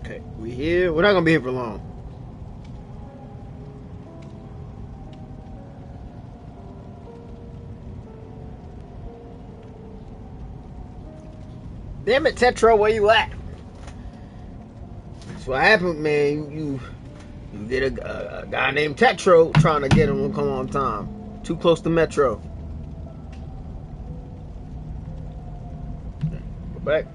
Okay, we here. We're not gonna be here for long. Damn it, Tetro, where you at? That's what happened, man. You get a guy named Tetro trying to get him to come on time. Too close to Metro. Go back.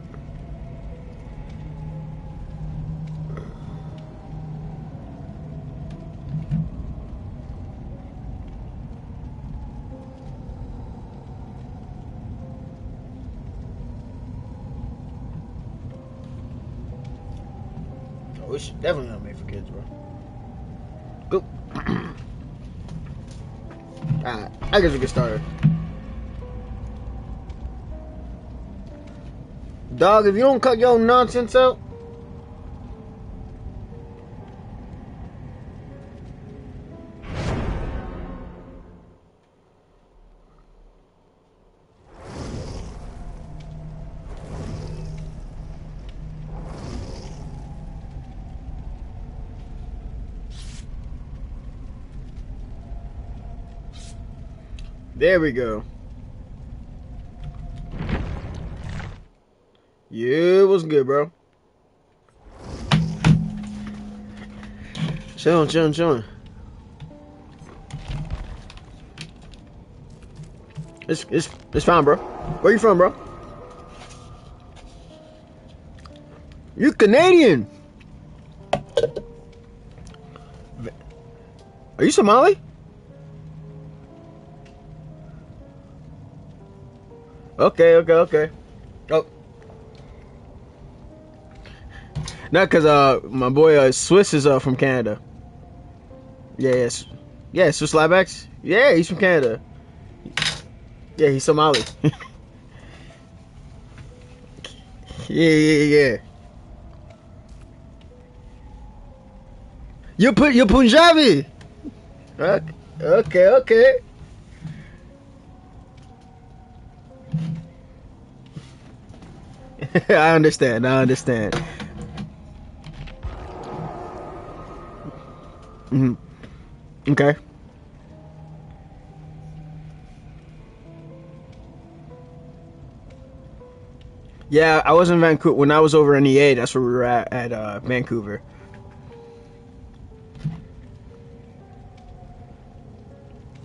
Oh, it's definitely not made for kids, bro. Go. Alright, I guess we get started. Dog, if you don't cut your nonsense out. There we go. Yeah, what's good, bro? Chillin'. It's fine, bro. Where you from, bro? You Canadian? Are you Somali? Okay. Oh. Not cause my boy Swiss is from Canada. Yes. Yeah, Swiss Labax. Yeah, he's from Canada. Yeah, he's Somali. Yeah. You Punjabi. Okay. I understand. Mm-hmm. Okay. Yeah, I was in Vancouver when I was over in EA. That's where we were at Vancouver.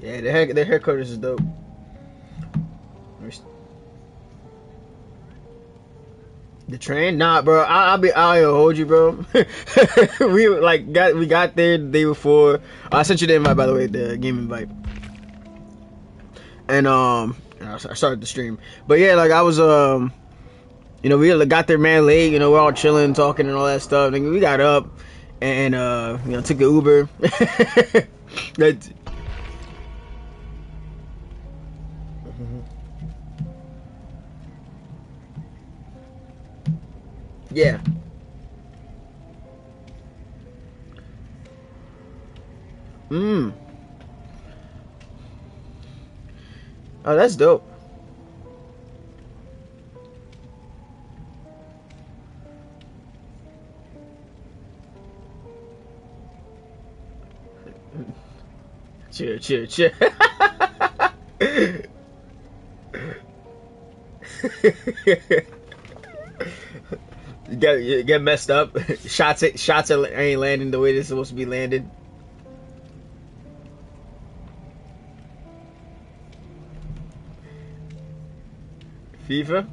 Yeah, their headquarters is dope. The train? Nah, bro. I'll hold you, bro. we got there the day before. I sent you the invite, by the way, the game invite. And I started the stream. But yeah, like I was we got there man late. We're all chilling, talking, and all that stuff. And we got up and took an Uber. That. Yeah. Oh, that's dope. Chill. You get messed up. Shots ain't landing the way they're supposed to be landed. FIFA.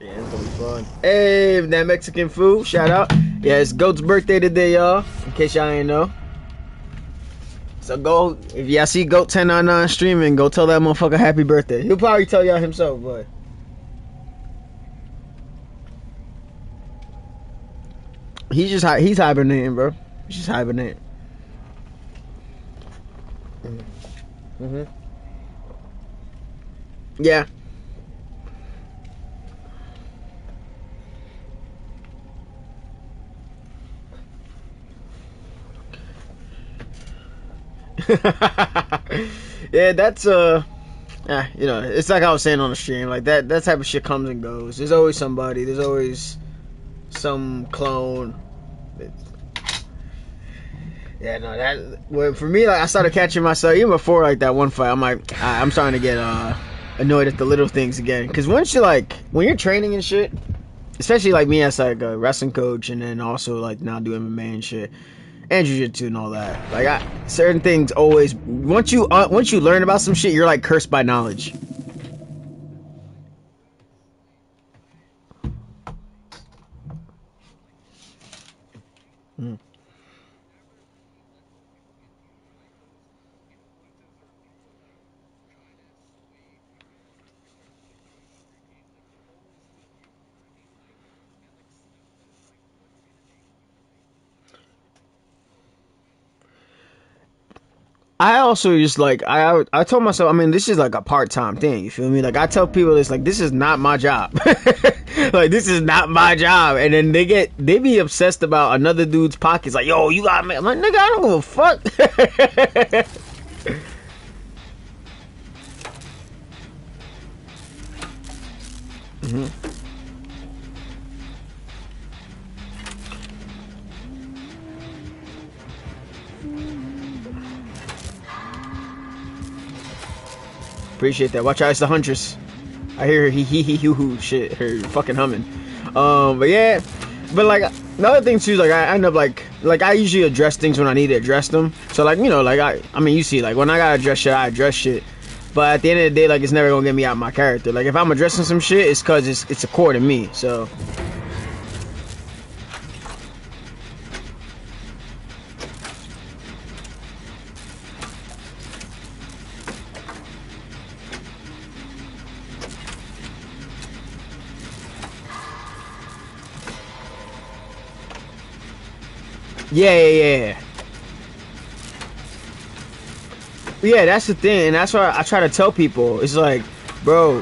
Yeah, it's gonna be fun. Hey, that Mexican food, shout out. Yeah, it's Goat's birthday today, y'all. In case y'all ain't know. So go, if y'all see Goat 1099 streaming, go tell that motherfucker happy birthday. He'll probably tell y'all himself, but he's hibernating, bro. He's just hibernating. Mm-hmm. Yeah. Yeah, that's You know, it's like I was saying on the stream, like that type of shit comes and goes. There's always somebody. There's always some clone. Yeah, no, that. Well, for me, like I started catching myself even before like that one fight. I'm like, I'm starting to get annoyed at the little things again. Because once you like when you're training and shit, especially like me as like a wrestling coach, and then also like now do MMA and shit, and jiu-jitsu and all that. Like certain things always once you learn about some shit, you're like cursed by knowledge. Mm. I also just like I told myself, I mean, this is like a part-time thing, you feel me? Like I tell people this, like this is not my job. Like this is not my job. And then they be obsessed about another dude's pockets, like, yo, you got me. I'm like, nigga, I don't give a fuck. Hmm. Appreciate that. Watch out, it's the Huntress. I hear her he hoo shit, her fucking humming. But yeah, but like another thing too, like I end up like I usually address things when I need to address them. So like, you know, like I mean, you see, like when I gotta address shit, I address shit. But at the end of the day, like it's never gonna get me out of my character. Like if I'm addressing some shit, it's cause it's a core to me. So yeah. Yeah, that's the thing, and that's why I try to tell people. It's like, bro.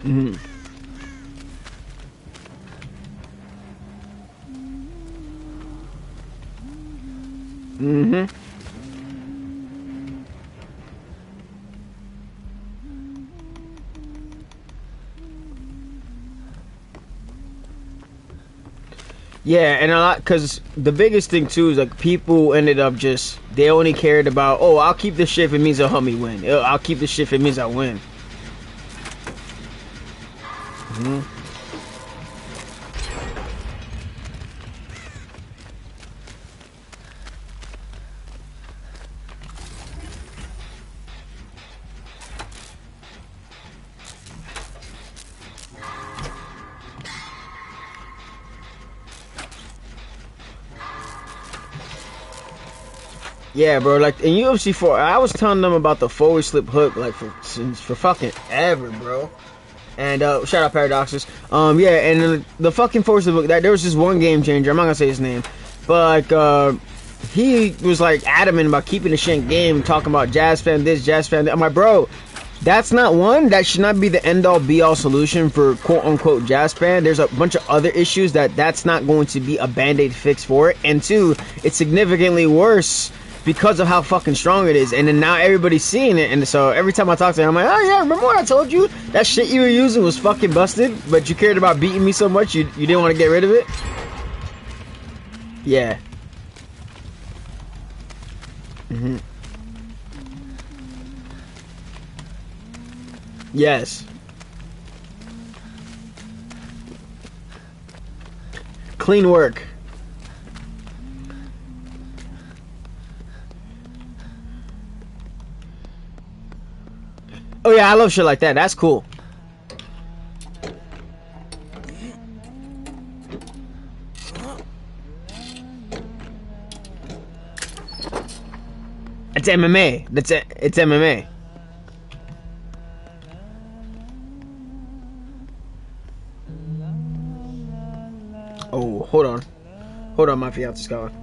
Mm-hmm. Mm-hmm. Yeah, and a lot because the biggest thing too is like people ended up just they only cared about, oh, I'll keep this shit if it means a help me win. I'll keep this shit if it means I win. Mm-hmm. Yeah, bro. Like in UFC 4, I was telling them about the forward slip hook like for fucking ever, bro. And shout out Paradoxes. Yeah, and the fucking forward slip hook. That there was this one game changer. I'm not gonna say his name, but like he was like adamant about keeping the shit game, talking about Jazz fan this, Jazz fan that. I'm like, bro, that's not one. That should not be the end all be all solution for quote unquote Jazz fan. There's a bunch of other issues that's not going to be a band-aid fix for it. And two, it's significantly worse because of how fucking strong it is. And then now everybody's seeing it. And so every time I talk to him, I'm like, oh yeah, remember what I told you? That shit you were using was fucking busted, but you cared about beating me so much you didn't want to get rid of it? Yeah. Mm-hmm. Yes. Clean work. Oh yeah, I love shit like that. That's cool. It's MMA. It's MMA. Oh, hold on. Hold on, my fiance's calling.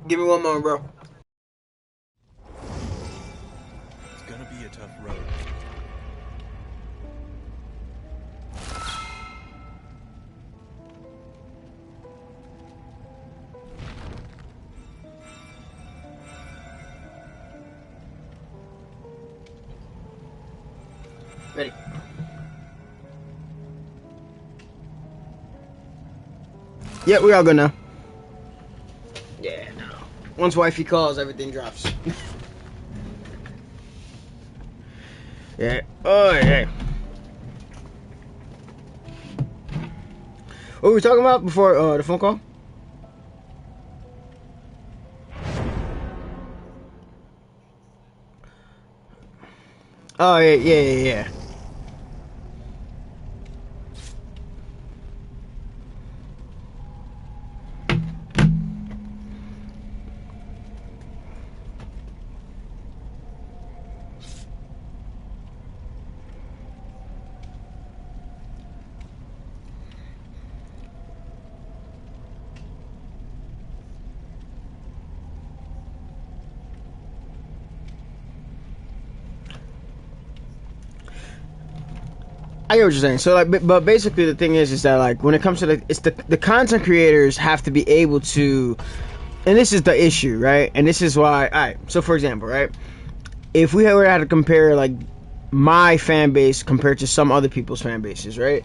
Give me one more, bro. It's gonna be a tough road. Ready. Yeah, we all good now. Yeah, no. Once wifey calls, everything drops. Yeah. Oh, yeah. What were we talking about before the phone call? Oh, yeah. I get what you're saying. So, like, but basically, the thing is that, like, when it comes to the content creators have to be able to, and this is the issue, right? And this is why. All right. So, for example, right, if we were to compare like my fan base compared to some other people's fan bases, right?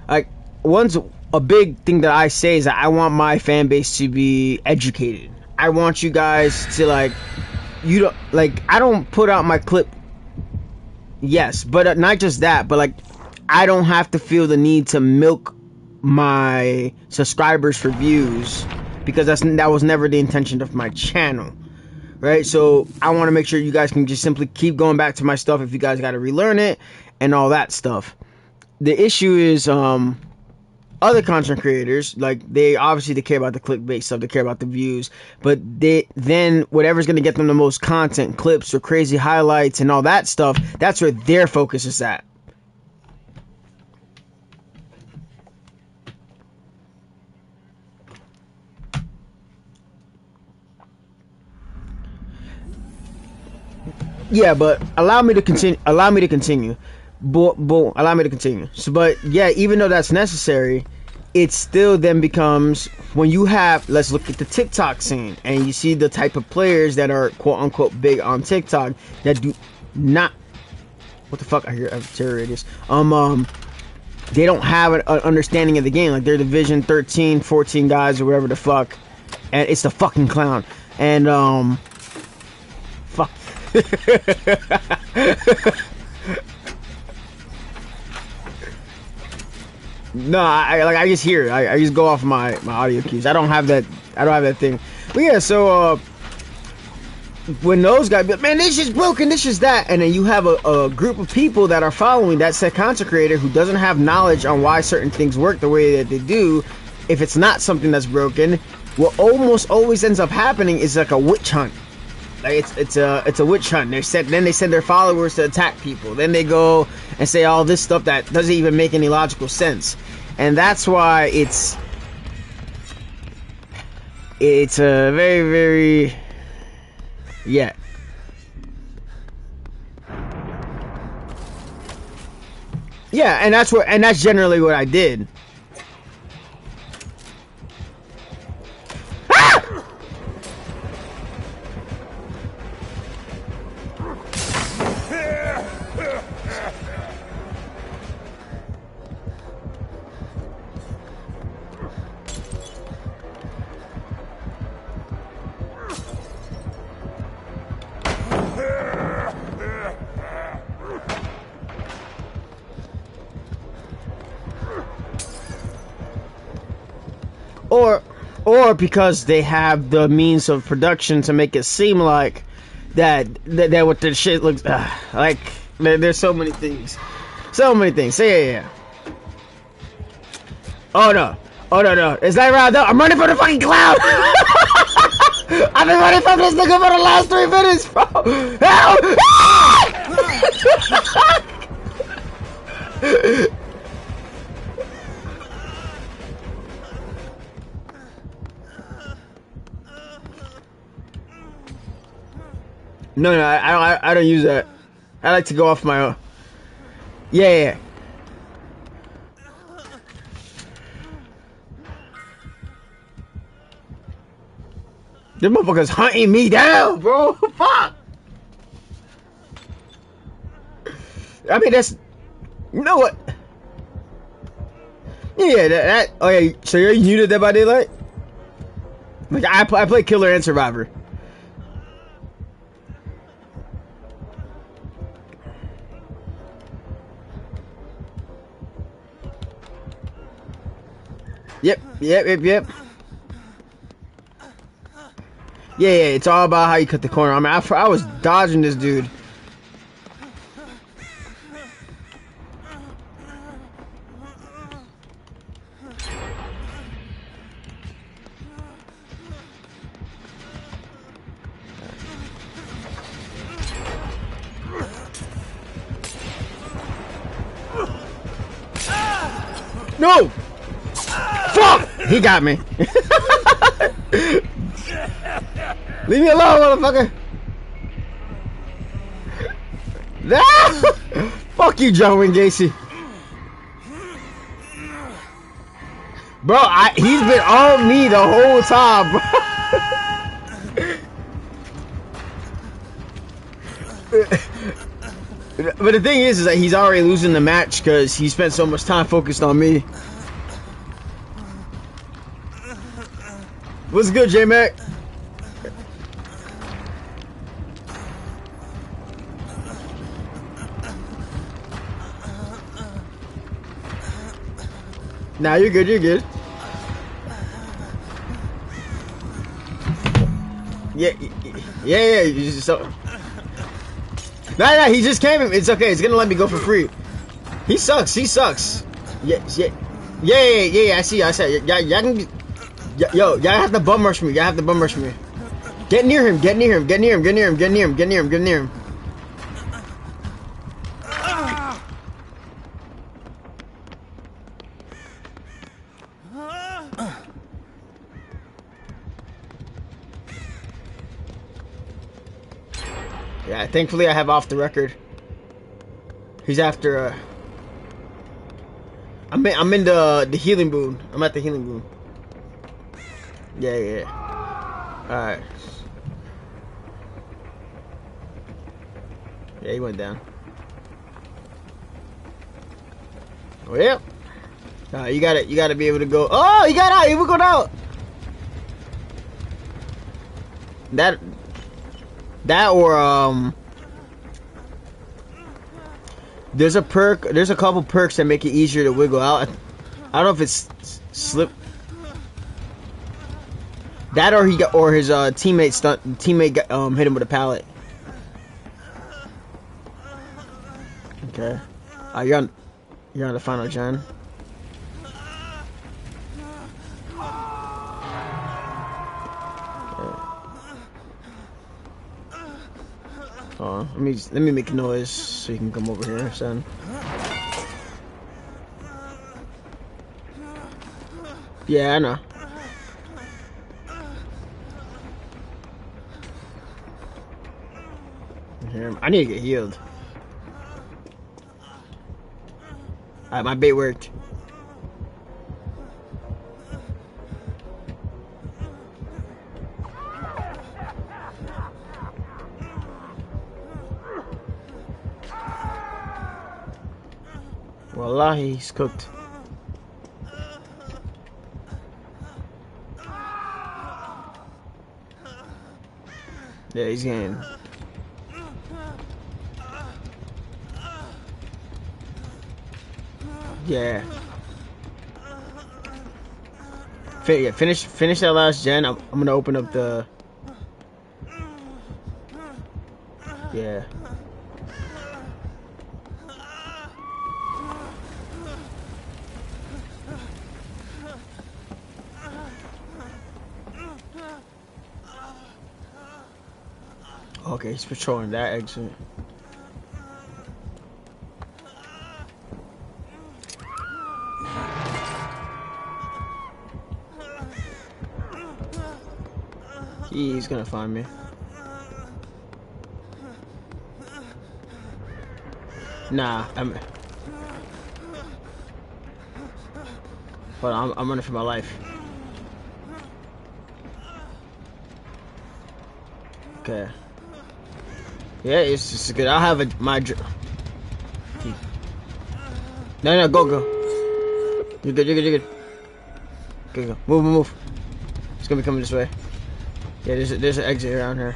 Like, one's a big thing that I say is that I want my fan base to be educated. I want you guys to like, you don't like. I don't put out my clip. Yes, but not just that, but like, I don't have to feel the need to milk my subscribers for views because that was never the intention of my channel, right? So I want to make sure you guys can just simply keep going back to my stuff if you guys got to relearn it and all that stuff. The issue is other content creators, like, they care about the clickbait stuff, they care about the views, but then whatever's going to get them the most content, clips or crazy highlights and all that stuff, that's where their focus is at. Yeah, but allow me to continue. Allow me to continue. So, but yeah, even though that's necessary, it still then becomes when you have. Let's look at the TikTok scene, and you see the type of players that are quote unquote big on TikTok that do not. What the fuck? I hear terror radius. They don't have an understanding of the game. Like, they're Division 13, 14 guys or whatever the fuck, and it's the fucking clown. And fuck. No, I just hear it. I just go off my audio cues. I don't have that thing. But yeah, so when those guys be like, man, this is broken, this is that, and then you have a group of people that are following that said content creator who doesn't have knowledge on why certain things work the way that they do, if it's not something that's broken, what almost always ends up happening is like a witch hunt. Like it's a witch hunt. Then they send their followers to attack people. Then they go and say all this stuff that doesn't even make any logical sense, and that's why it's a very, very, yeah. Yeah, and that's generally what I did. Ah! Or because they have the means of production to make it seem like that what the shit looks like. There's so many things. So yeah. Oh no, is that right? I'm running for the fucking cloud. I've been running from this nigga for the last 3 minutes, bro. Help! No, I don't use that. I like to go off my own. Yeah. This motherfucker's hunting me down, bro. Fuck. I mean, that's... You know what? Yeah, that oh yeah, so you're new to Dead by Daylight? Like, I play Killer and Survivor. Yep. Yeah, it's all about how you cut the corner. I mean, I was dodging this dude. No! Fuck! He got me. Leave me alone, motherfucker. Fuck you, John Wayne Gacy. Bro, he's been on me the whole time, bro. But the thing is that he's already losing the match because he spent so much time focused on me. What's good, J-Mac? Nah, you're good, Yeah, you just, so... Nah, he just came in. It's okay, it's gonna let me go for free. He sucks. Yeah, I see. Y'all can be... y'all have to bum rush me. Get near him. Yeah, thankfully I have off the record. He's after I'm in the healing boon. I'm at the healing boon. Yeah. Alright. Yeah, he went down. Well, you gotta be able to go. Oh, he got out. He wiggled out. That or there's a couple perks that make it easier to wiggle out. I don't know if it's slip. That or he got, or his teammate hit him with a pallet. Okay. You're on the final gen. Oh, let me make noise so you can come over here, son. Yeah, I know. I need to get healed. Alright, my bait worked. Wallahi, he's cooked. Yeah, he's getting. Yeah. Finish that last gen. I'm gonna open up the. Yeah. Okay, he's patrolling that exit. He's gonna find me. Nah, hold on, I'm running for my life. Okay. Yeah, it's just good. I'll have my. No, go. You're good. Go. Move. It's gonna be coming this way. Yeah, there's an exit around here.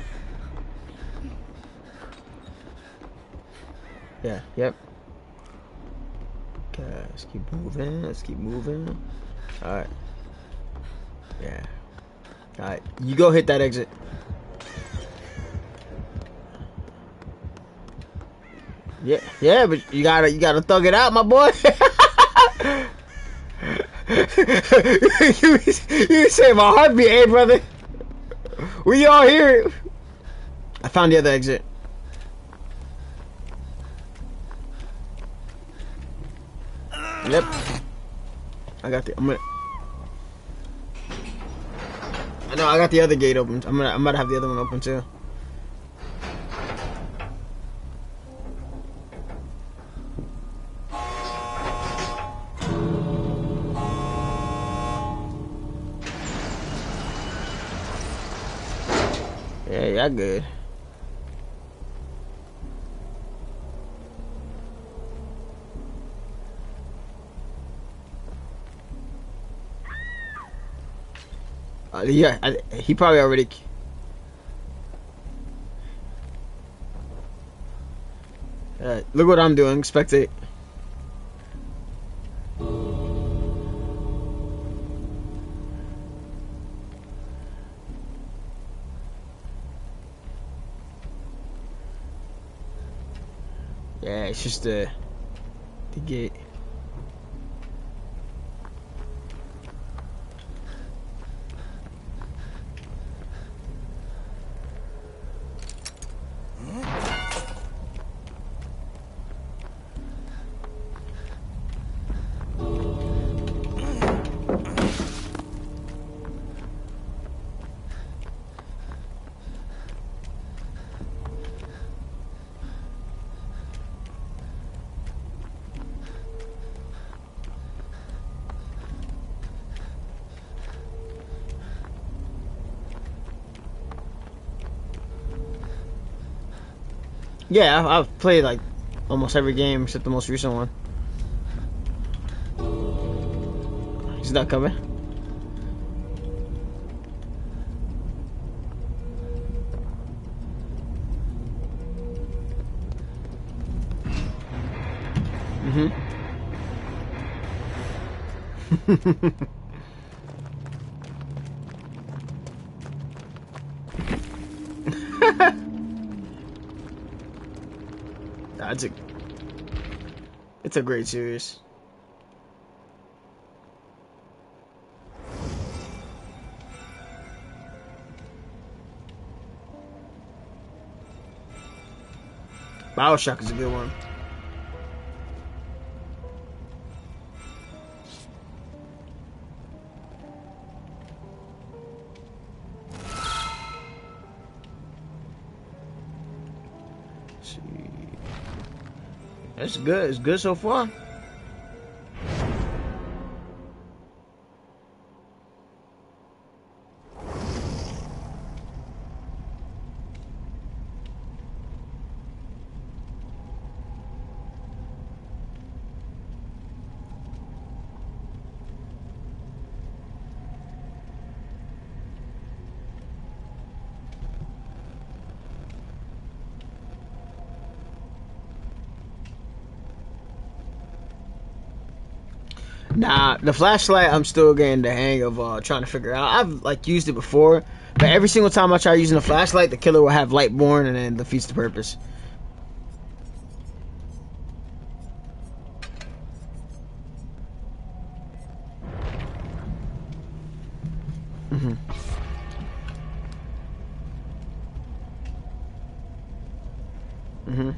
Yeah, yep. Okay, let's keep moving. Alright. Yeah. Alright, you go hit that exit. Yeah, but you gotta thug it out, my boy. you saved my heartbeat, hey brother. We all here. I found the other exit. Yep. I got I got the other gate open. I'm gonna have the other one open too. Yeah, y'all good. Yeah, he probably already. Look what I'm doing. Spectate. Yeah, it's just the gate. Yeah, I've played like almost every game except the most recent one. He's not coming. Nah, it's a great series. BioShock is a good one. Let's see. That's good. It's good so far. Nah, the flashlight I'm still getting the hang of trying to figure out. I've like used it before, but every single time I try using the flashlight, the killer will have Lightborn and then defeats the purpose. Mm-hmm. Mm-hmm.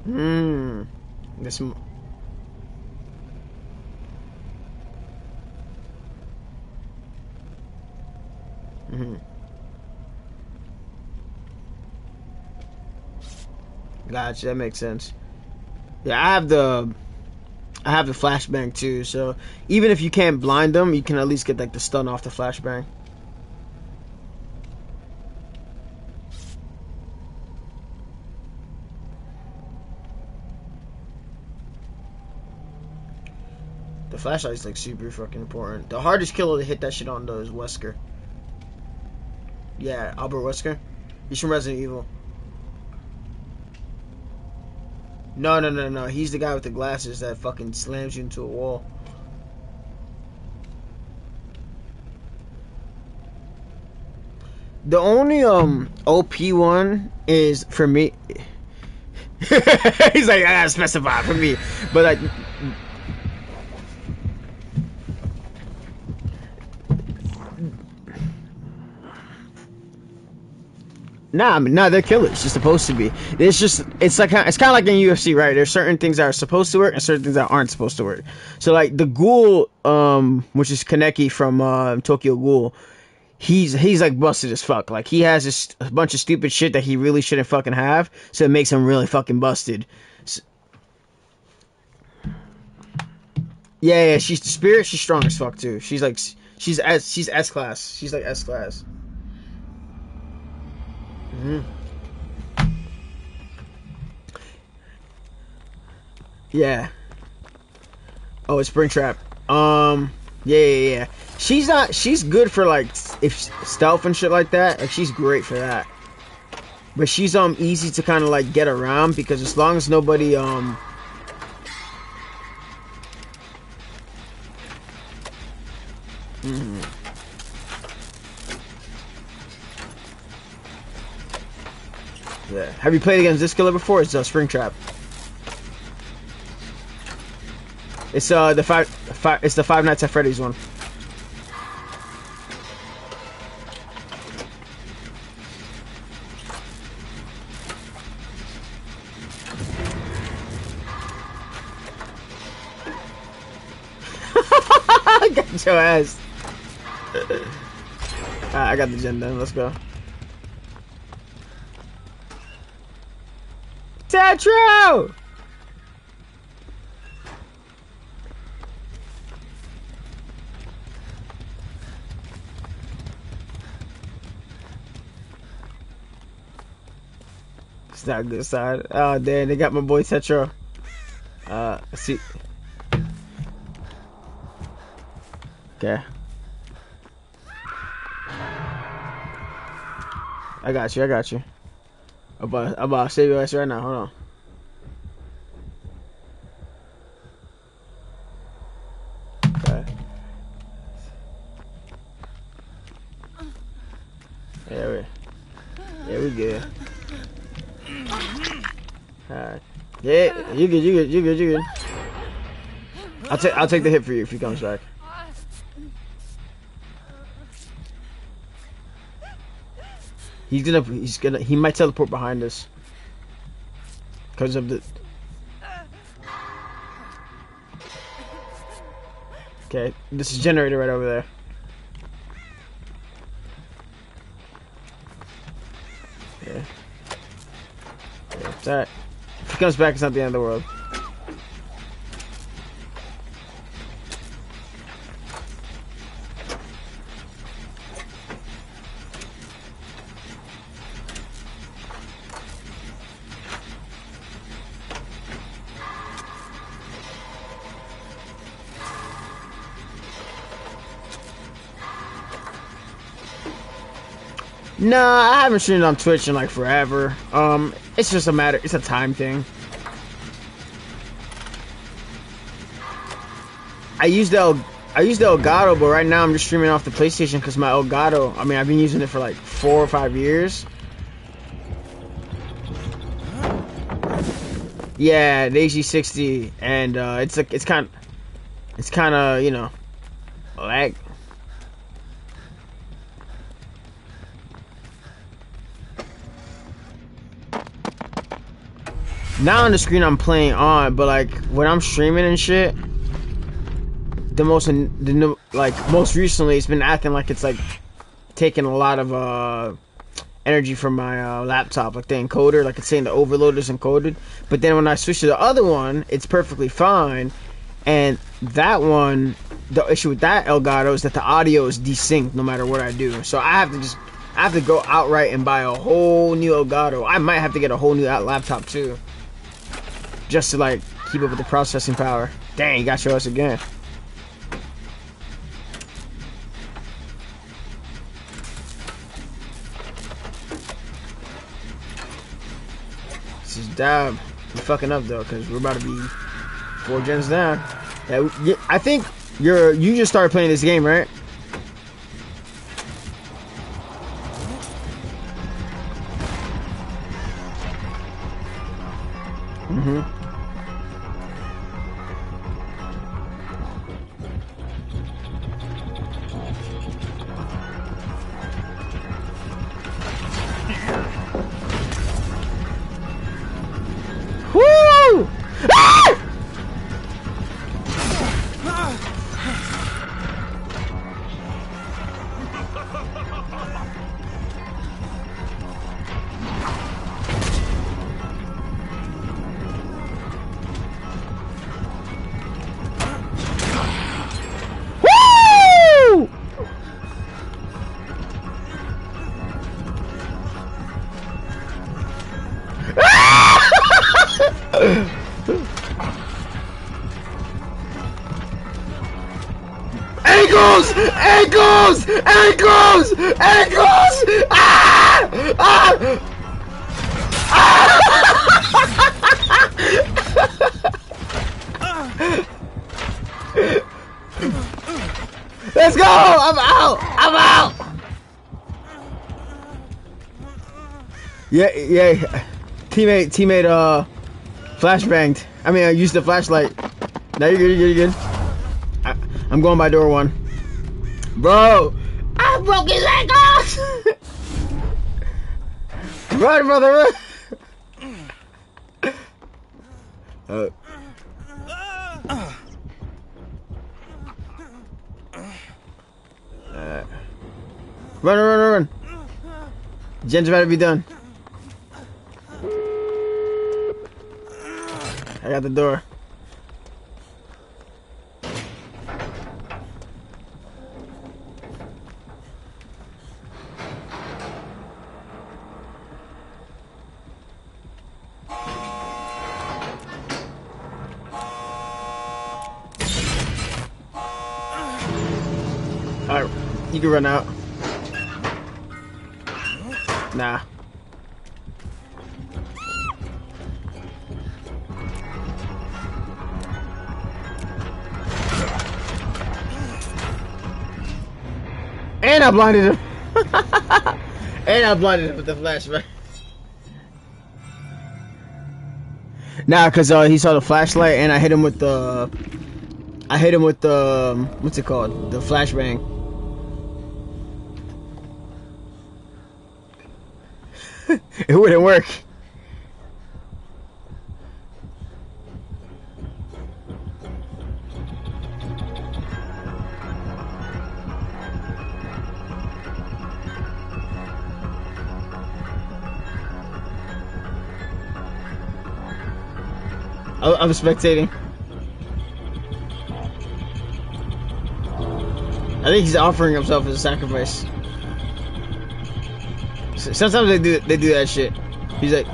Hmm. This. Mm-hmm. Gotcha. That makes sense. Yeah, I have the flashbang too. So even if you can't blind them, you can at least get like the stun off the flashbang. The flashlight's like super fucking important. The hardest killer to hit that shit on though is Wesker. Yeah, Albert Wesker. He's from Resident Evil. No. He's the guy with the glasses that fucking slams you into a wall. The only OP one is for me. He's like, I gotta specify for me, but like. Nah, they're killers. They're supposed to be. It's kind of like in UFC, right? There's certain things that are supposed to work and certain things that aren't supposed to work. So like the Ghoul, which is Kaneki from Tokyo Ghoul, he's like busted as fuck. Like he has a bunch of stupid shit that he really shouldn't fucking have, so it makes him really fucking busted. So, yeah, she's the spirit. She's strong as fuck too. She's S class. She's like S class. Mm-hmm. Yeah. Oh, it's Springtrap. Yeah. She's good for like if stealth and shit like that. Like she's great for that. But she's easy to kind of like get around because as long as nobody mm-hmm. Yeah. Have you played against this killer before? It's Springtrap. It's it's the Five Nights at Freddy's one. I got your ass. Alright, I got the gen done. Let's go. Tetro! It's not a good side. Oh, damn, they got my boy Tetro. Let's see. Okay. I got you. I'm about to save your ass right now. Hold on. Okay. Yeah, wait. Yeah, we good. Alright. Yeah, you good, you good, you good, you good. I'll take the hit for you if he comes back. He might teleport behind us. Because of the... Okay, this is generator right over there. Okay. Okay, it's alright. If he comes back, it's not the end of the world. Nah, I haven't streamed on Twitch in like forever. It's just it's a time thing. I used the Elgato, but right now I'm just streaming off the PlayStation because my Elgato, I mean, I've been using it for like 4 or 5 years. Yeah, the HG60, and it's kind of, you know, lag. Now on the screen I'm playing on, but like when I'm streaming and shit, most recently it's been acting like it's like taking a lot of energy from my laptop, like the encoder, like it's saying the overload is encoded. But then when I switch to the other one, it's perfectly fine. And that one, the issue with that Elgato is that the audio is desynced no matter what I do. So I have to go outright and buy a whole new Elgato. I might have to get a whole new laptop too, just to like keep up with the processing power. Dang, you gotta show us again. This is Dab. You're fucking up though, cause we're about to be 4 gens down. Yeah, I think you just started playing this game, right? Mm-hmm. Woo! Ah! Woo! Ankles! Ankles! Ankles! Ankles! Ah! Ah! Let's go! I'm out! I'm out! Yeah, teammate, flashbanged. I mean, I used the flashlight. Now you're good, you're good. I'm going by door 1. Bro! I broke his ankles! Run, brother, run! Run. Gen's about to be done. I got the door. Alright, you can run out. Nah. And I blinded him. And I blinded him with the flashlight. Nah, cause he saw the flashlight, and I hit him with the. What's it called? The flashbang. It wouldn't work. I'm spectating. I think he's offering himself as a sacrifice. Sometimes they do that shit. He's like,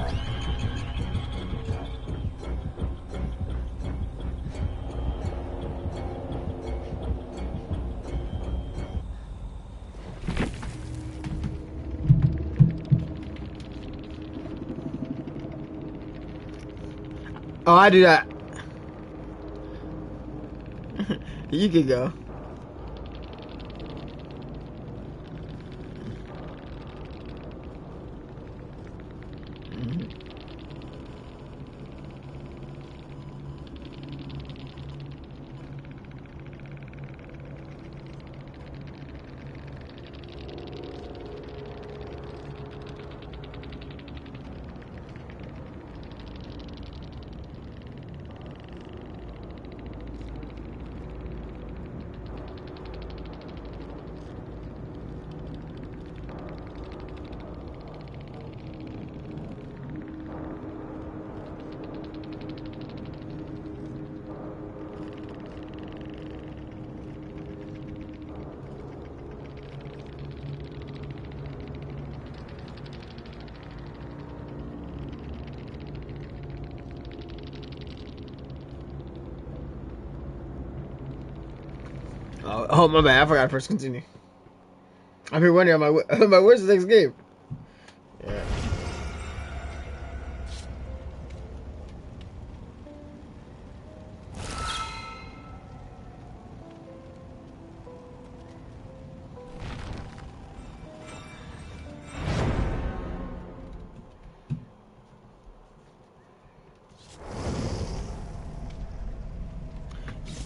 oh, I do that. You can go. Oh, my bad. I forgot to press continue. I'm here wondering, where's the next game? Yeah.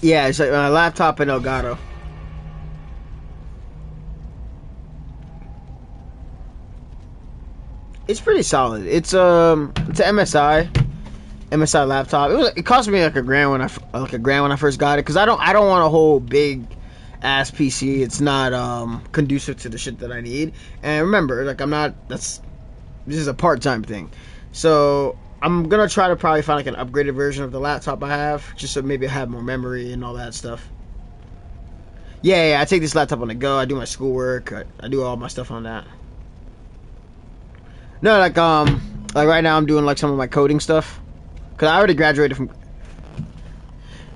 Yeah, it's like my laptop and Elgato. It's pretty solid. It's an MSI laptop. It cost me like a grand when I first got it, because I don't want a whole big ass PC. It's not conducive to the shit that I need. And remember, like this is a part-time thing. So I'm gonna try to probably find like an upgraded version of the laptop I have, just so maybe I have more memory and all that stuff. Yeah, I take this laptop on the go. I do my schoolwork. I do all my stuff on that. No, like right now I'm doing like some of my coding stuff, cause I already graduated from.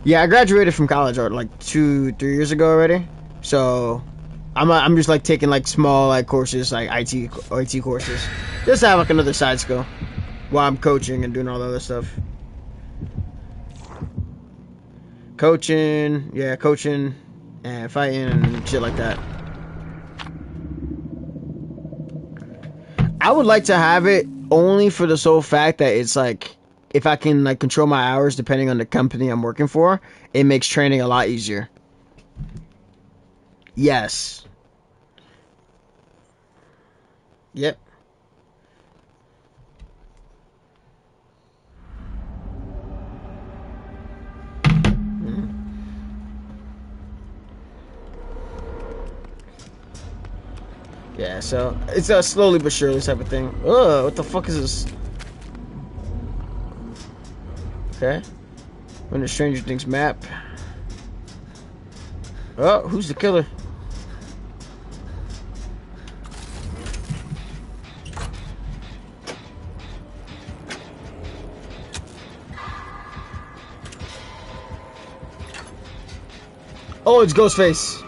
Yeah, I graduated from college like 2-3 years ago already. So I'm just like taking like small like courses, like IT courses, just to have like another side skill while I'm coaching and doing all the other stuff. Coaching and fighting and shit like that. I would like to have it only for the sole fact that it's like, if I can like control my hours depending on the company I'm working for, it makes training a lot easier. Yes. Yep. Yeah, so it's a slowly but surely type of thing. Ugh, what the fuck is this? Okay. When the Stranger Things map. Oh, who's the killer? Oh, it's Ghostface.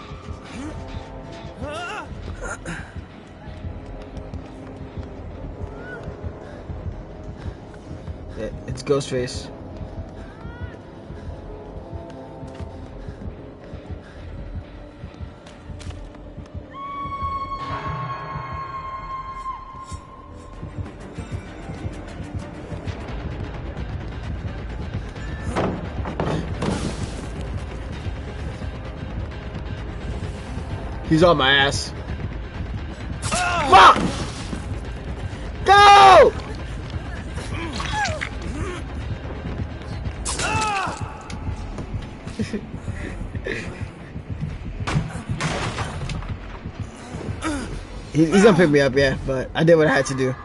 Yeah, it's Ghostface. He's on my ass. Fuck! Go! He's gonna pick me up, yeah, but I did what I had to do.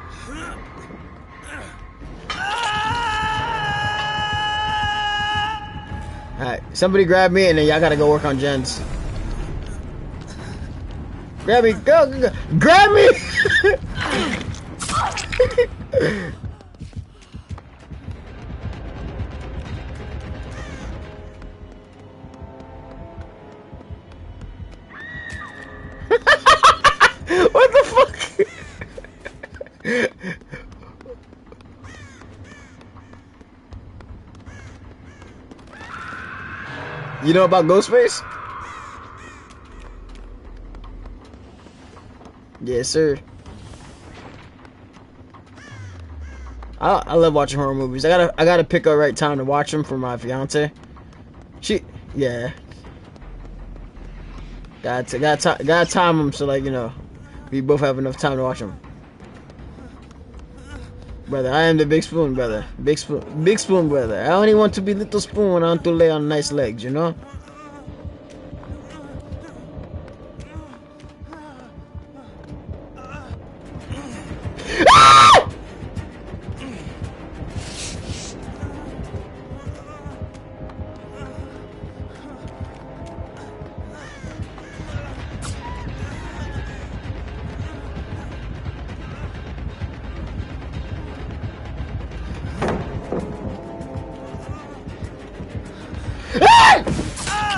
Alright, somebody grab me and then y'all gotta go work on gens. Grab me, go. Grab me! What the fuck? You know about Ghostface? Yes, sir. I love watching horror movies. I gotta pick a right time to watch them for my fiance. Yeah. Gotta time them so, like, you know, we both have enough time to watch them. Brother, I am the big spoon, brother. Big spoon, brother. I only want to be little spoon. I want to lay on nice legs, you know?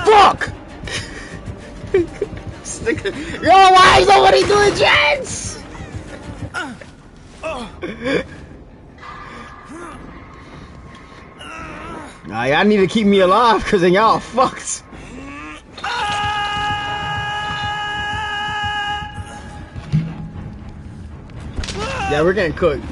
Fuck! Yo, why is nobody doing gens? Nah, y'all need to keep me alive, cause then y'all fucked. Yeah, we're getting cooked.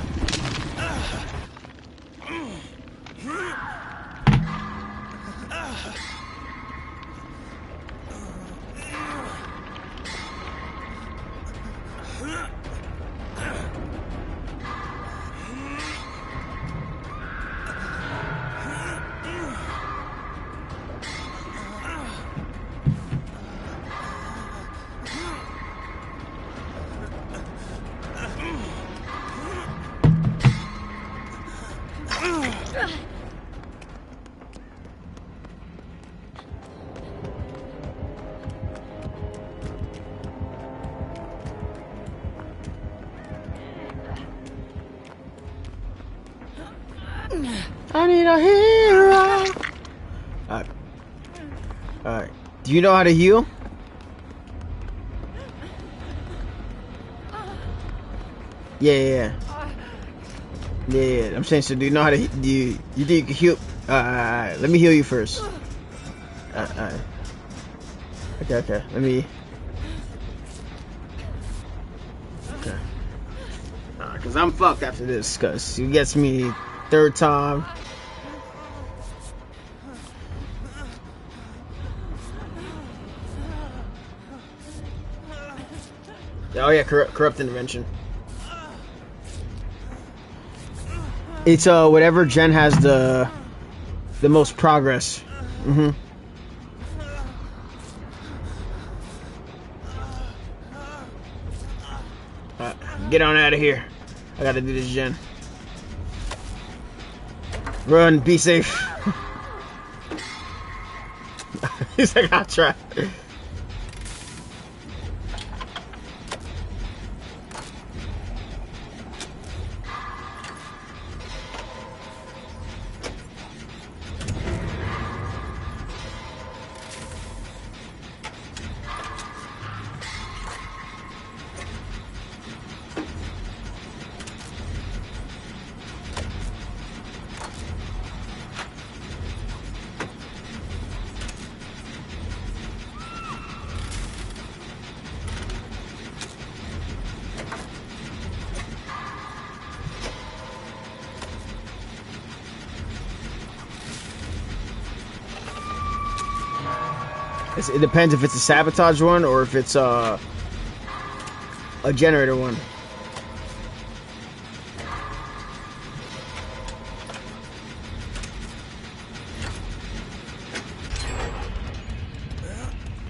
I need a hero. Alright. Do you know how to heal? Yeah. I'm saying, so do you know how to? Do you think you can heal? Let me heal you first. Okay. Let me. Okay. Cause I'm fucked after this. Cause he gets me third time. Oh yeah, corrupt intervention. It's whatever gen has the most progress. Get on out of here. I gotta do this gen. Run, be safe. He's like, I'll try. It depends if it's a sabotage one or if it's a generator one.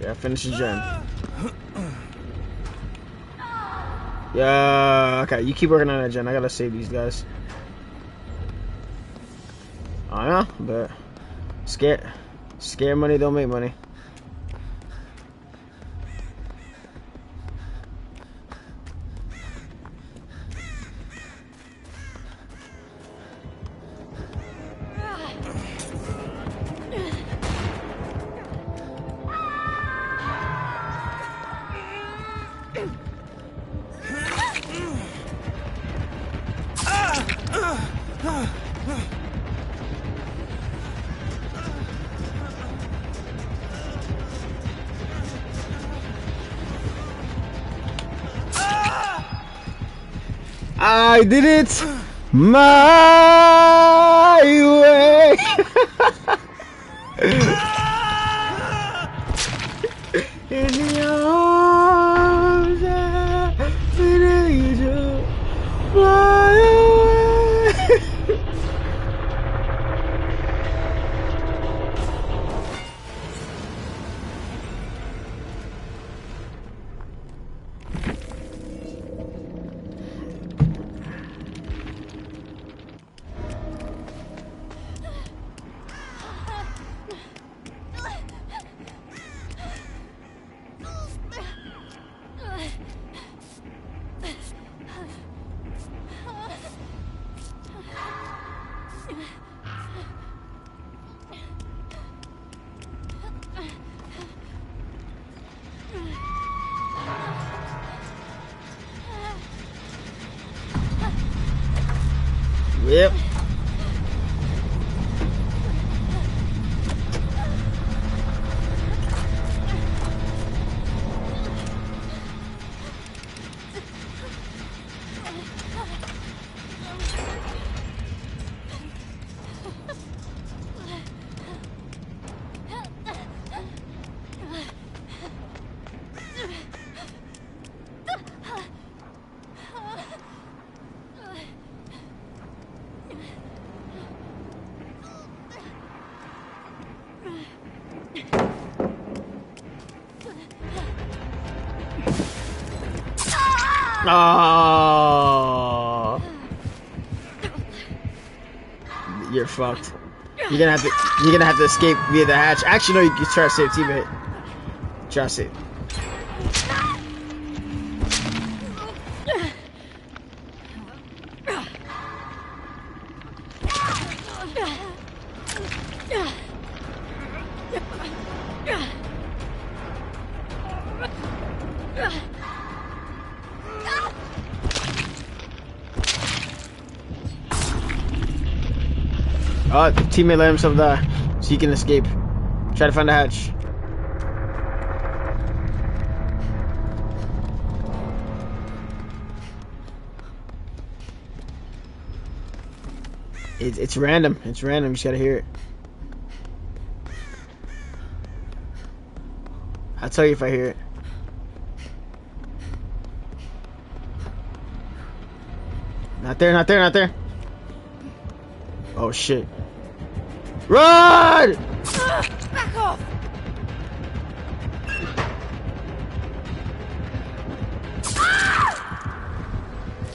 Yeah, finish the gen. Yeah, okay, you keep working on that gen. I gotta save these guys. I know, but scare money don't make money. I did it my way. In the arms of an angel, fly away. Yep. Oh, you're fucked. You're gonna have to escape via the hatch. Actually, no, you can try to save teammate. Try to save. Oh, the teammate let himself die, so he can escape. Try to find the hatch. It's random. It's random. You just gotta hear it. I'll tell you if I hear it. Not there. Not there. Not there. Oh shit. Run! Back off!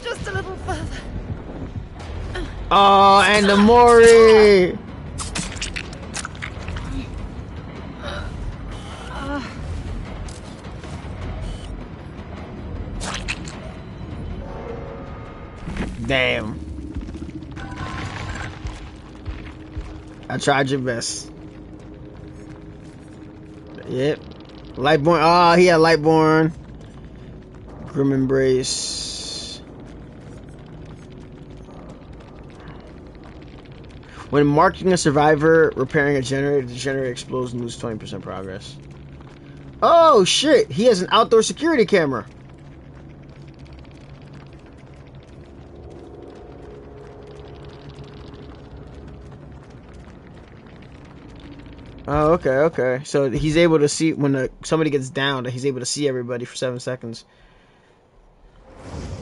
Just a little further. Oh, and the Mori! Damn. I tried your best. Yep. Lightborn. Oh, he had Lightborn. Grim Embrace. When marking a survivor, repairing a generator, the generator explodes and loses 20% progress. Oh shit! He has an outdoor security camera. Oh, okay, okay. So he's able to see when somebody gets down. That he's able to see everybody for 7 seconds.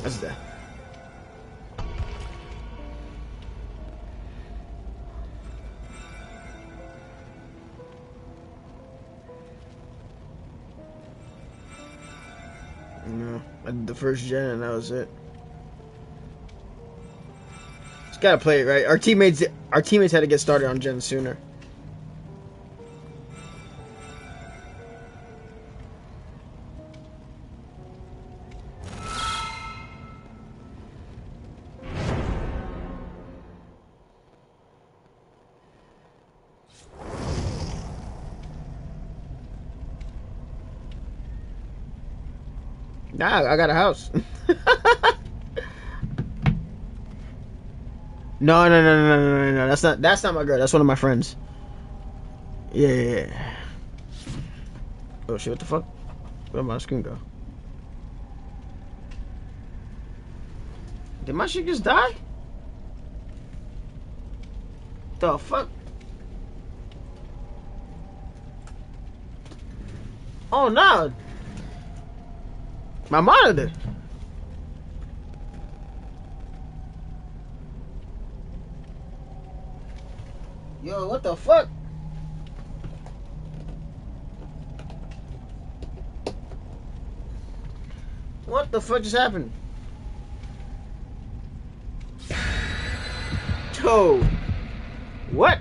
That's that. No, I did the first gen and that was it. Just gotta play it right. Our teammates had to get started on gen sooner. Nah, I got a house. No. That's not my girl. That's one of my friends. Yeah. Oh shit! What the fuck? Where'd my screen go? Did my shit just die? The fuck? Oh no! My monitor. Yo, what the fuck? What the fuck just happened? Yo, what?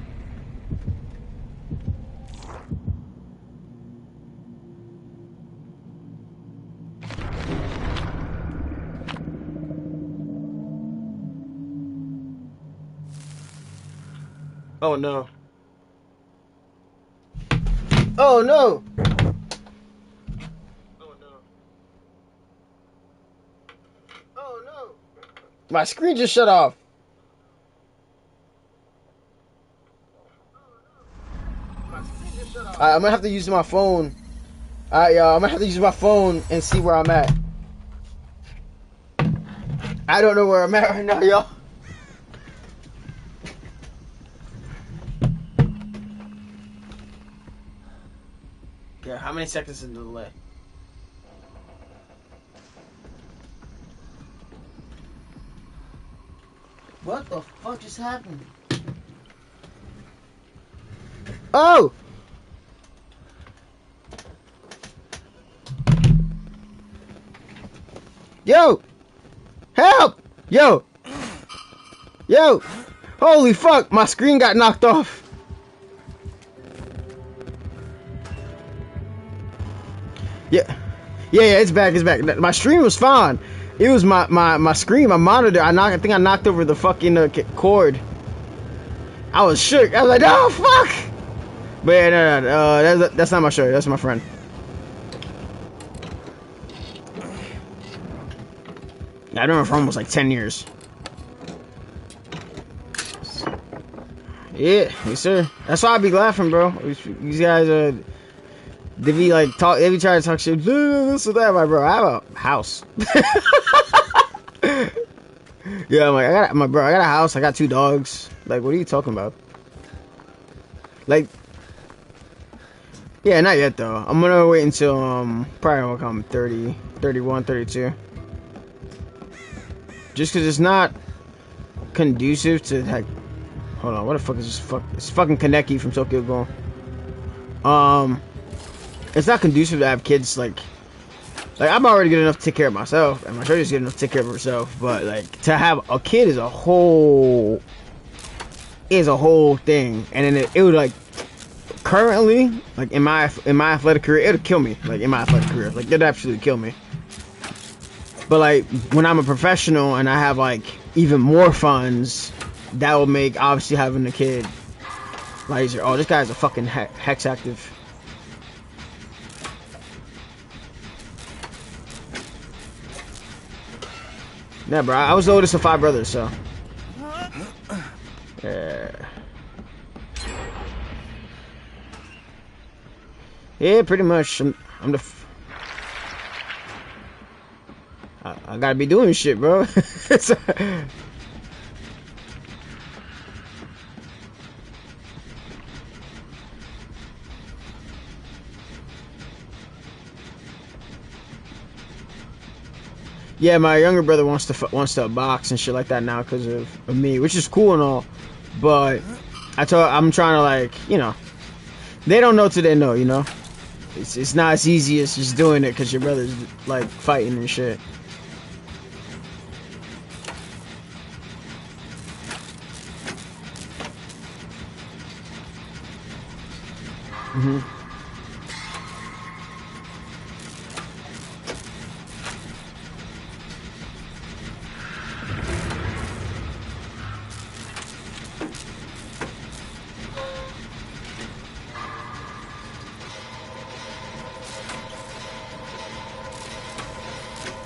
Oh no. Oh no. Oh no. My screen just shut off. I'm gonna have to use my phone. I'm gonna have to use my phone and see where I'm at. I don't know where I'm at right now, y'all. Yeah, how many seconds in the delay? What the fuck just happened? Oh! Yo! Help! Yo! Yo! Holy fuck! My screen got knocked off. Yeah, it's back. It's back. My stream was fine. It was my screen, my monitor. I think I knocked over the fucking cord. I was shook. I was like, oh fuck! But yeah, no. That's not my shirt. That's my friend. I know him for almost like 10 years. Yeah, yes sir. That's why I be laughing, bro. These guys they be like talk. They be trying to talk shit. This or that, my bro. I have a house. Yeah, I'm like, I got a house. I got 2 dogs. Like, what are you talking about? Like, yeah, not yet though. I'm gonna wait until probably when I'm 30, 31, 32. Just cause it's not conducive to like. Hold on, what the fuck is this? It's fucking Kaneki from Tokyo Ghoul. It's not conducive to have kids like I'm already good enough to take care of myself, and my shorty's good enough to take care of herself. But like to have a kid is a whole thing, and then it would like currently like in my athletic career, it'll kill me. Like in my athletic career, like it'd absolutely kill me. But like when I'm a professional and I have like even more funds, that will make obviously having a kid like easier. Oh, this guy's a fucking hex active. Yeah, bro, I was the oldest of 5 brothers, so. Yeah. Yeah, pretty much. I'm the. I gotta be doing shit, bro. Yeah, my younger brother wants to box and shit like that now because of me, which is cool and all. But I'm trying to, like, you know, they don't know till they know, you know. It's not as easy as just doing it because your brother's like fighting and shit.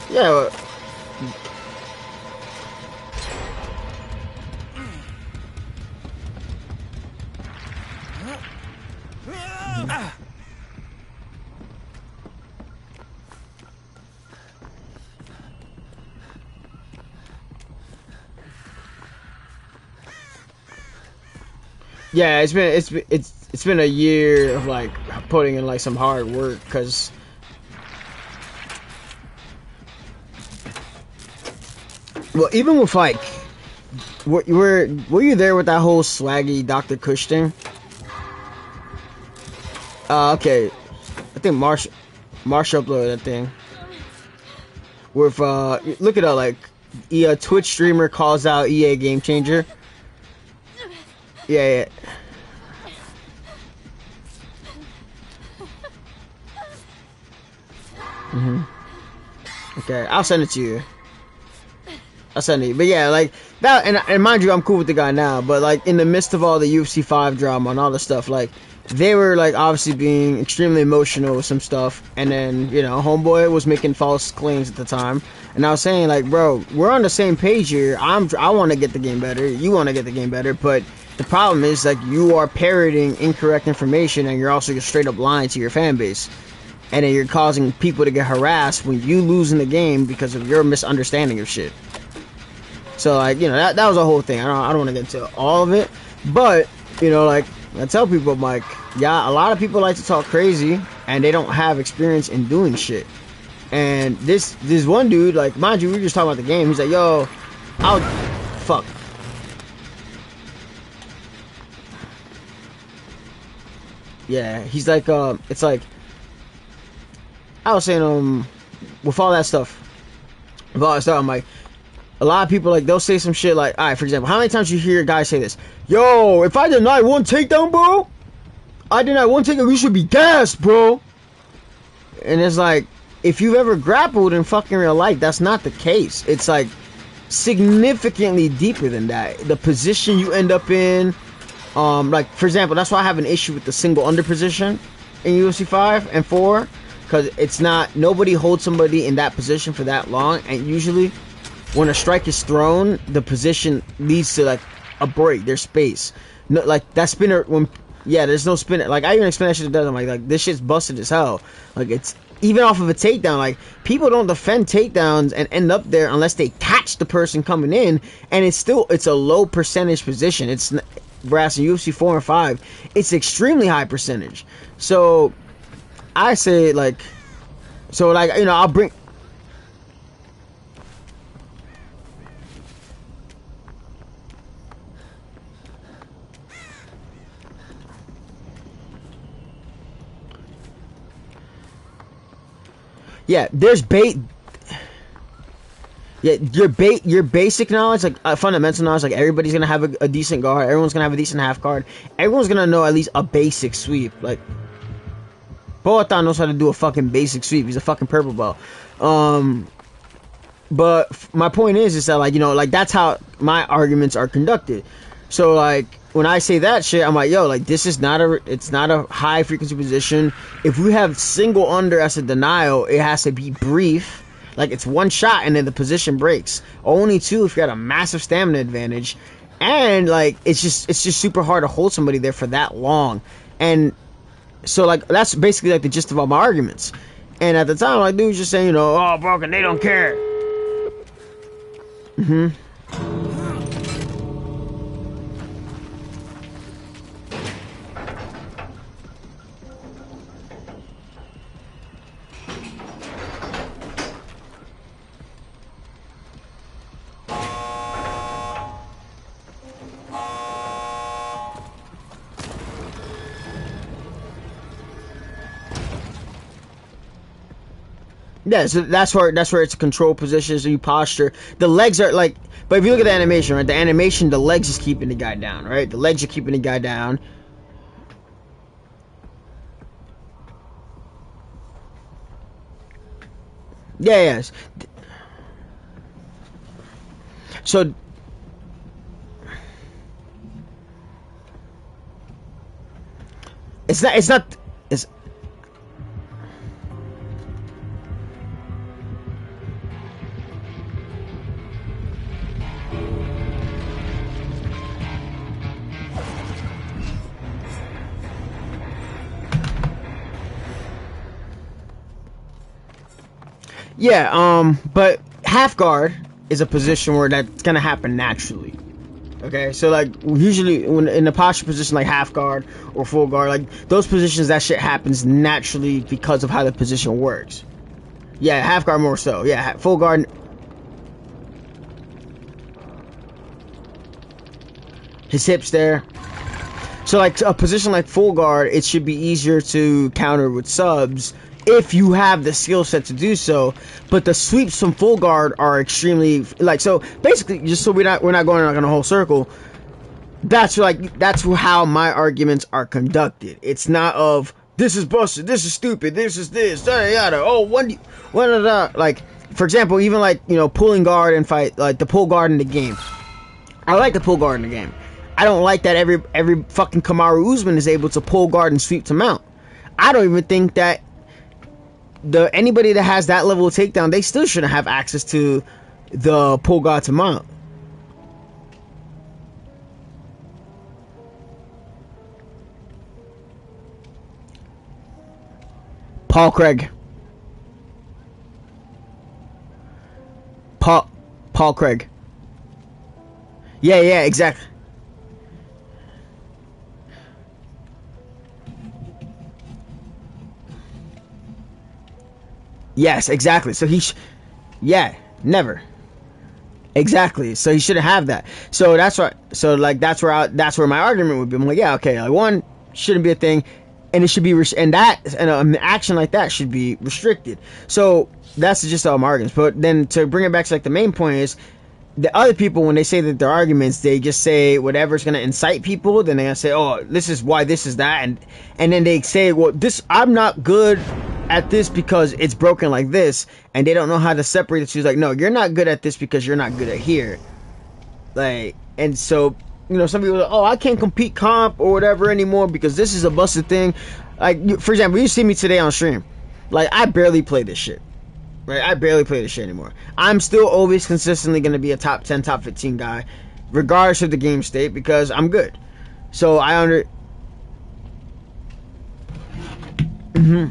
Yeah. Yeah, it's been a year of like putting in like some hard work because well, even with like were you there with that whole swaggy Dr. Kush thing? Okay, I think Marsh uploaded that thing with look it up, like a Twitch streamer calls out EA Game Changer. Yeah. Okay, I'll send it to you. But yeah, like that, and mind you, I'm cool with the guy now. But like in the midst of all the UFC 5 drama and all the stuff, like they were like obviously being extremely emotional with some stuff, and then you know, homeboy was making false claims at the time, and I was saying like, bro, we're on the same page here. I want to get the game better. You want to get the game better, but the problem is like you are parroting incorrect information, and you're also just straight up lying to your fan base. And then you're causing people to get harassed when you lose in the game because of your misunderstanding of shit. So like, you know, that was a whole thing. I don't want to get into all of it, but you know, like I tell people, I'm like, yeah, a lot of people like to talk crazy and they don't have experience in doing shit. And this one dude, like, mind you, we were just talking about the game. He's like, yo, fuck. Yeah, he's like, it's like, I was saying, with all that stuff, I'm like, a lot of people, like, they'll say some shit like, alright, for example, how many times you hear a guy say this? Yo, if I deny one takedown, bro, you should be gassed, bro. And it's like, if you've ever grappled in fucking real life, that's not the case. It's like, significantly deeper than that. The position you end up in, like, for example, that's why I have an issue with the single under position in UFC 5 and 4. Because it's not, nobody holds somebody in that position for that long, and usually when a strike is thrown, the position leads to like a break, there's space. No, like that spinner, there's no spinner. Like I even explain that shit to them, I'm like this shit's busted as hell. Like it's even off of a takedown, like people don't defend takedowns and end up there unless they catch the person coming in, and it's a low percentage position. It's whereas in UFC 4 and 5, it's extremely high percentage. So I say like, so like, you know, I'll bring. Yeah, there's bait. Yeah, your basic knowledge, like fundamental knowledge, like everybody's gonna have a decent guard. Everyone's gonna have a decent half guard. Everyone's gonna know at least a basic sweep. Like Boatan knows how to do a fucking basic sweep. He's a fucking purple belt. But my point is that, like, you know, like that's how my arguments are conducted. So like when I say that shit, I'm like, yo, like this is not it's not a high frequency position. If we have single under as a denial, it has to be brief. Like it's one shot and then the position breaks. Only two if you got a massive stamina advantage. And like it's just super hard to hold somebody there for that long. And so like that's basically like the gist of all my arguments. And at the time, like dude was just saying, you know, oh broken, they don't care. Yeah, so that's where it's a control position, so you posture. The legs are like, but if you look at the animation, right? The animation, the legs is keeping the guy down, right? The legs are keeping the guy down. Yeah, yes. So it's not it's yeah, but half guard is a position where that's gonna happen naturally. Okay, so like usually when in a posture position like half guard or full guard, like those positions, that shit happens naturally because of how the position works. Yeah, half guard more so. Yeah, full guard. His hips there. So like a position like full guard, it should be easier to counter with subs if you have the skill set to do so. But the sweeps from full guard are extremely like, so basically, just so we're not going like on a whole circle. That's how my arguments are conducted. It's not of this is busted, this is stupid, this is this, yada yada. Oh, one of the, like, for example, even like, you know, pulling guard and fight, like the pull guard in the game. I like the pull guard in the game. I don't like that every fucking Kamaru Usman is able to pull guard and sweep to mount. I don't even think that anybody that has that level of takedown, they still shouldn't have access to the pull guard to mount. Paul Craig. Paul Craig. Yeah, exactly. Yes, exactly. So yeah, never. Exactly. So he shouldn't have that. So that's why. So like that's where my argument would be. I'm like, yeah, okay. Like, one, shouldn't be a thing, and it should be and an action like that should be restricted. So that's just all my arguments. But then to bring it back to like the main point is, the other people, when they say that their arguments, they just say whatever's going to incite people. Then they're going to say, oh, this is why this is that. And then they say, well, I'm not good at this because it's broken like this. And they don't know how to separate the two. It's like, no, you're not good at this because you're not good at here. Like, and so, you know, some people are like, oh, I can't compete comp or whatever anymore because this is a busted thing. Like, for example, you see me today on stream. Like, I barely play this shit. Right, I barely play this shit anymore. I'm still always consistently going to be a top 10, top 15 guy, regardless of the game state, because I'm good. So I Mm-hmm.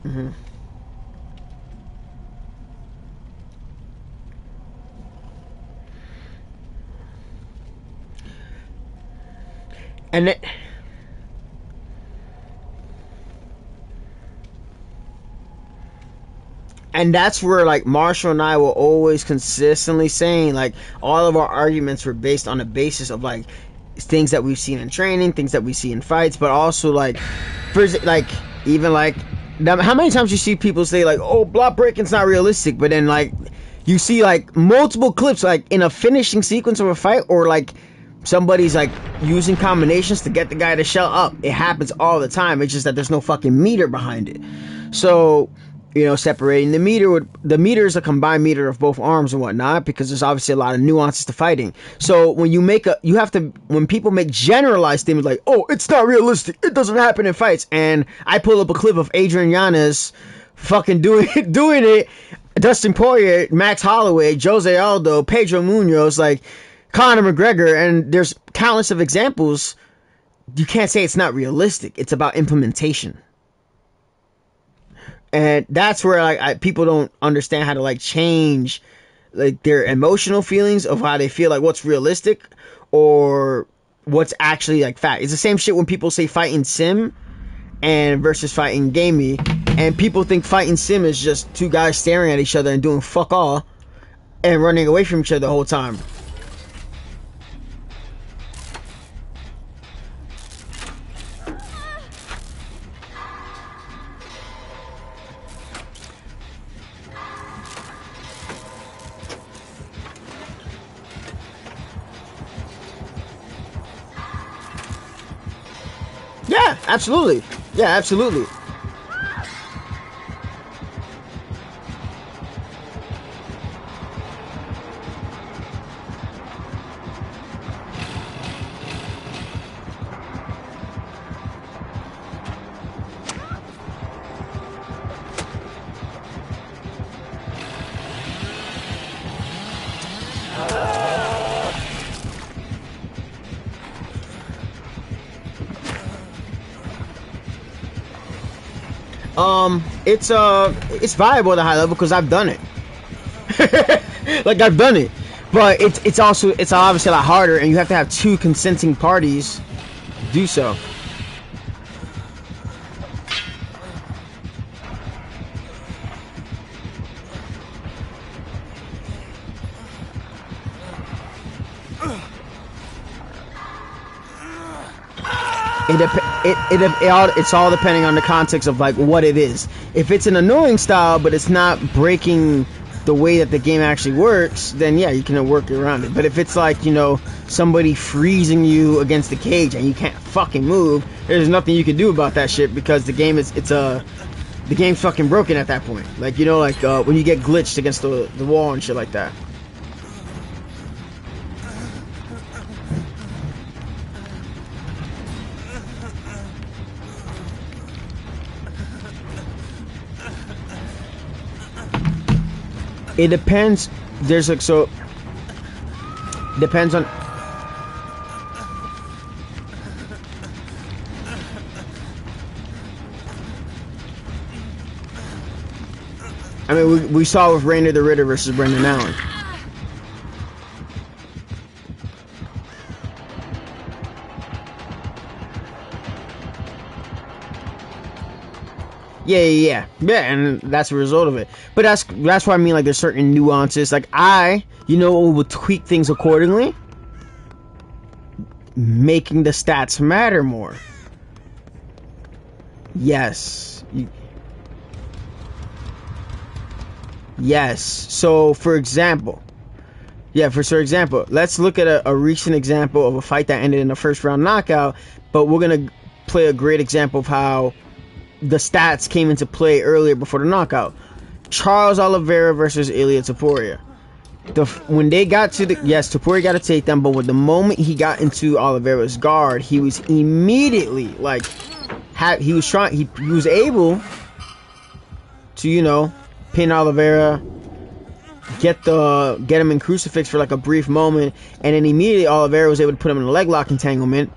Mm-hmm. And it... And that's where, like, Marshall and I were always consistently saying, like, all of our arguments were based on the basis of, like, things that we've seen in training, things that we see in fights, but also, like, first, like, even, like, how many times you see people say, like, oh, block breaking's not realistic, but then, like, you see, like, multiple clips, like, in a finishing sequence of a fight, or, like, somebody's, like, using combinations to get the guy to shell up. It happens all the time. It's just that there's no fucking meter behind it. So... you know, separating the meter is a combined meter of both arms and whatnot, because there's obviously a lot of nuances to fighting. So when when people make generalized statements like, oh, it's not realistic, it doesn't happen in fights, and I pull up a clip of Adrian Yanez fucking doing it, Dustin Poirier, Max Holloway, Jose Aldo, Pedro Munoz, like Conor McGregor, and there's countless of examples, you can't say it's not realistic. It's about implementation. And that's where, like, people don't understand how to, like, change, like, their emotional feelings of how they feel, like, what's realistic or what's actually, like, fact. It's the same shit when people say fighting sim and versus fighting gamey, and people think fighting sim is just two guys staring at each other and doing fuck all and running away from each other the whole time. Yeah, absolutely. Yeah, absolutely. It's viable at a high level because I've done it. Like I've done it, but it's also it's obviously a lot harder, and you have to have two consenting parties do so. It's all depending on the context of like what it is. If it's an annoying style, but it's not breaking the way that the game actually works, then yeah, you can work around it. But if it's like, you know, somebody freezing you against the cage and you can't fucking move, there's nothing you can do about that shit because the game's fucking broken at that point. Like, you know, like when you get glitched against the wall and shit like that. It depends. There's like so. Depends on. I mean, we saw with Rainer the Ritter versus Brendan Allen. Yeah, and that's the result of it. But that's why I mean, like, there's certain nuances. Like, you know, will tweak things accordingly, making the stats matter more. Yes. Yes. So, for example, let's look at a recent example of a fight that ended in a first round knockout. But we're gonna play a great example of how the stats came into play earlier before the knockout. Charles Oliveira versus Ilia Topuria. When they got to Topuria got to take them, but with the moment he got into Oliveira's guard, he was immediately like, he was able to, you know, pin Oliveira, get him in crucifix for like a brief moment, and then immediately Oliveira was able to put him in a leg lock entanglement.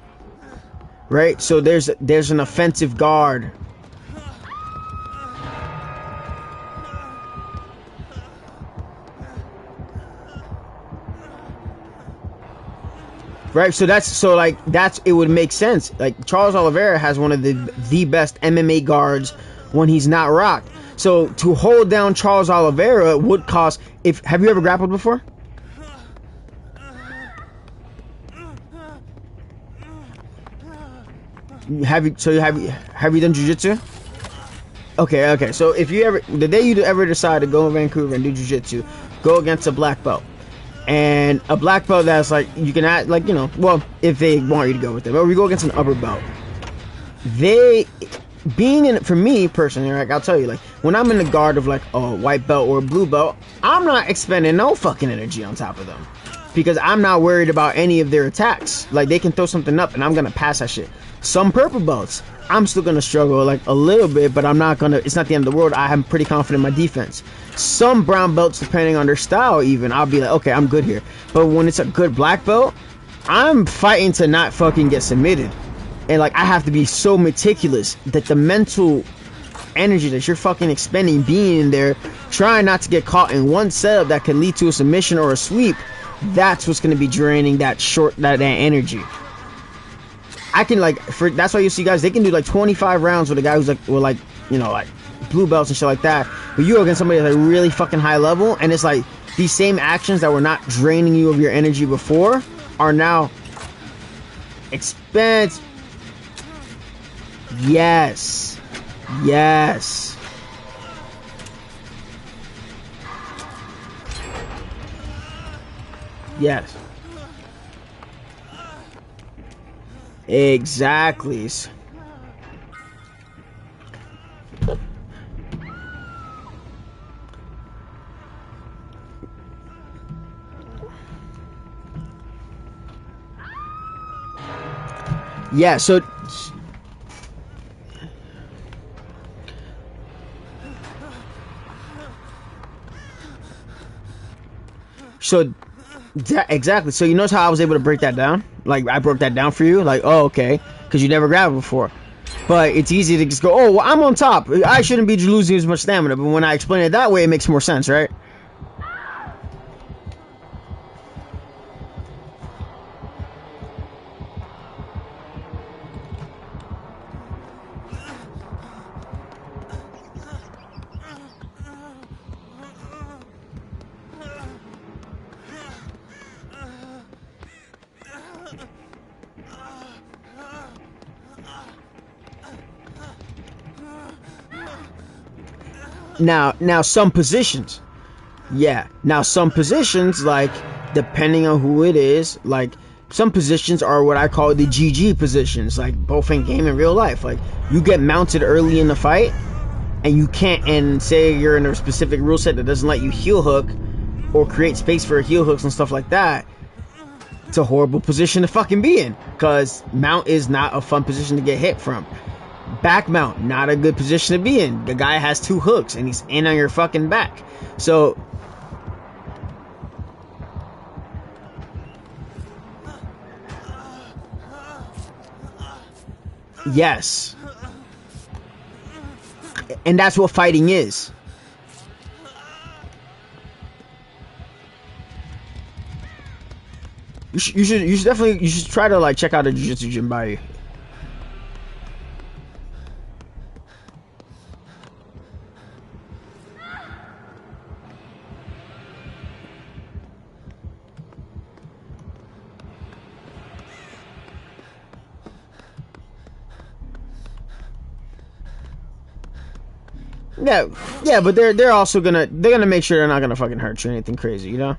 Right, so there's an offensive guard. Right, so it would make sense. Like, Charles Oliveira has one of the best MMA guards when he's not rocked. So to hold down Charles Oliveira would cost. Have you ever grappled before? Have you done jiu-jitsu? Okay. So if the day you ever decide to go to Vancouver and do jiu-jitsu, go against a black belt. And a black belt that's like, you can act like, you know, well, if they want you to go with them, or we go against an upper belt. For me personally, like, I'll tell you, like, when I'm in the guard of like a white belt or a blue belt, I'm not expending no fucking energy on top of them, because I'm not worried about any of their attacks. Like, they can throw something up and I'm gonna pass that shit. Some purple belts, I'm still gonna struggle like a little bit, but it's not the end of the world. I am pretty confident in my defense. Some brown belts, depending on their style, even, I'll be like, okay, I'm good here. But when it's a good black belt, I'm fighting to not fucking get submitted. And like, I have to be so meticulous that the mental energy that you're fucking expending being in there, trying not to get caught in one setup that can lead to a submission or a sweep, that's what's gonna be draining that energy. I can that's why you see guys, they can do like 25 rounds with a guy who's like, well, like, you know, like blue belts and shit like that. But you go against somebody that's like really fucking high level, and it's like these same actions that were not draining you of your energy before are now expensive. Yes. Exactly. Yeah, so exactly. So you notice how I was able to break that down? Like I broke that down for you. Like, oh, okay, because you never grabbed it before. But it's easy to just go, oh, well, I'm on top. I shouldn't be losing as much stamina. But when I explain it that way, it makes more sense, right? Now some positions. Yeah. Now some positions, like depending on who it is, like some positions are what I call the GG positions, like both in game and real life. Like you get mounted early in the fight, and you can't. And say you're in a specific rule set that doesn't let you heel hook or create space for heel hooks and stuff like that. It's a horrible position to fucking be in, because mount is not a fun position to get hit from. Back mount, not a good position to be in. The guy has 2 hooks and he's in on your fucking back. So yes. And that's what fighting is. You should definitely try to like check out a jiu-jitsu gym by you. Yeah, but they're also gonna make sure they're not gonna fucking hurt you or anything crazy, you know?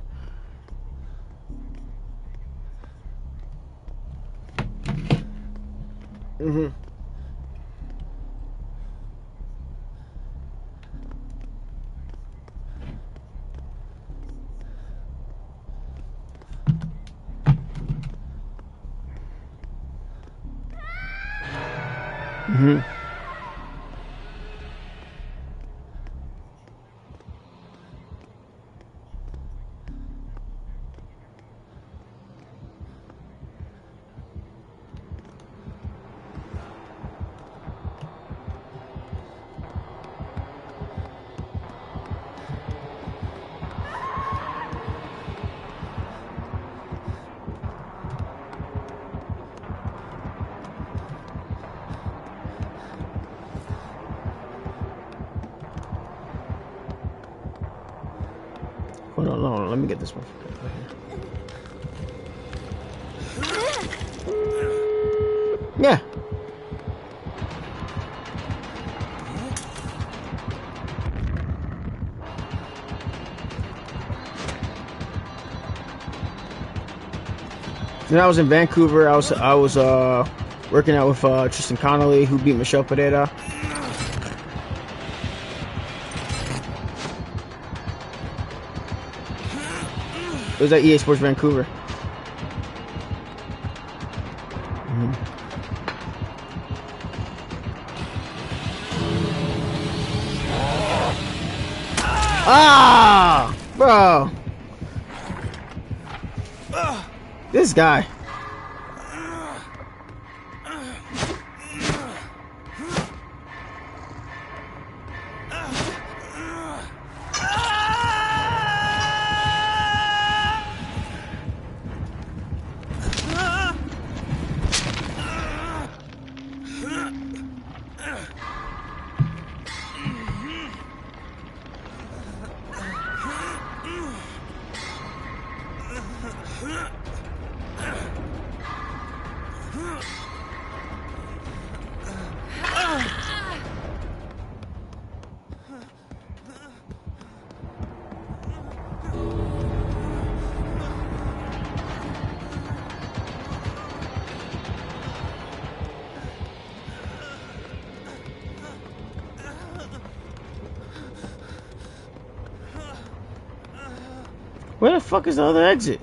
Mm-hmm. Mm-hmm. Hold on, let me get this one. Yeah. When I was in Vancouver, I was working out with Tristan Connolly, who beat Michelle Pereira. It was at EA Sports Vancouver. Mm-hmm. Ah, bro, this guy. Where the fuck is the other exit?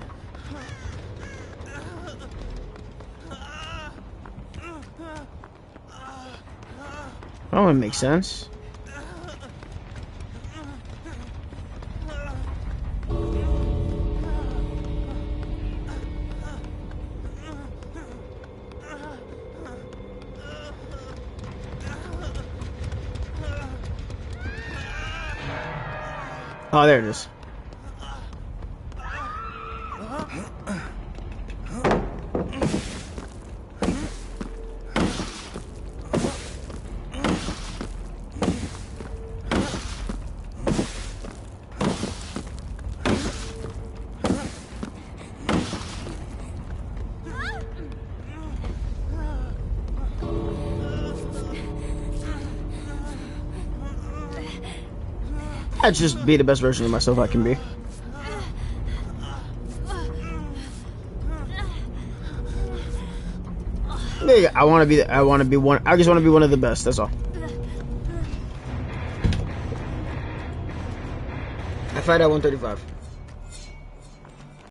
That wouldn't make sense. Oh, there it is. I'd just be the best version of myself I can be. Yeah, I want to be. I want to be one. I just want to be one of the best. That's all. I fight at 135.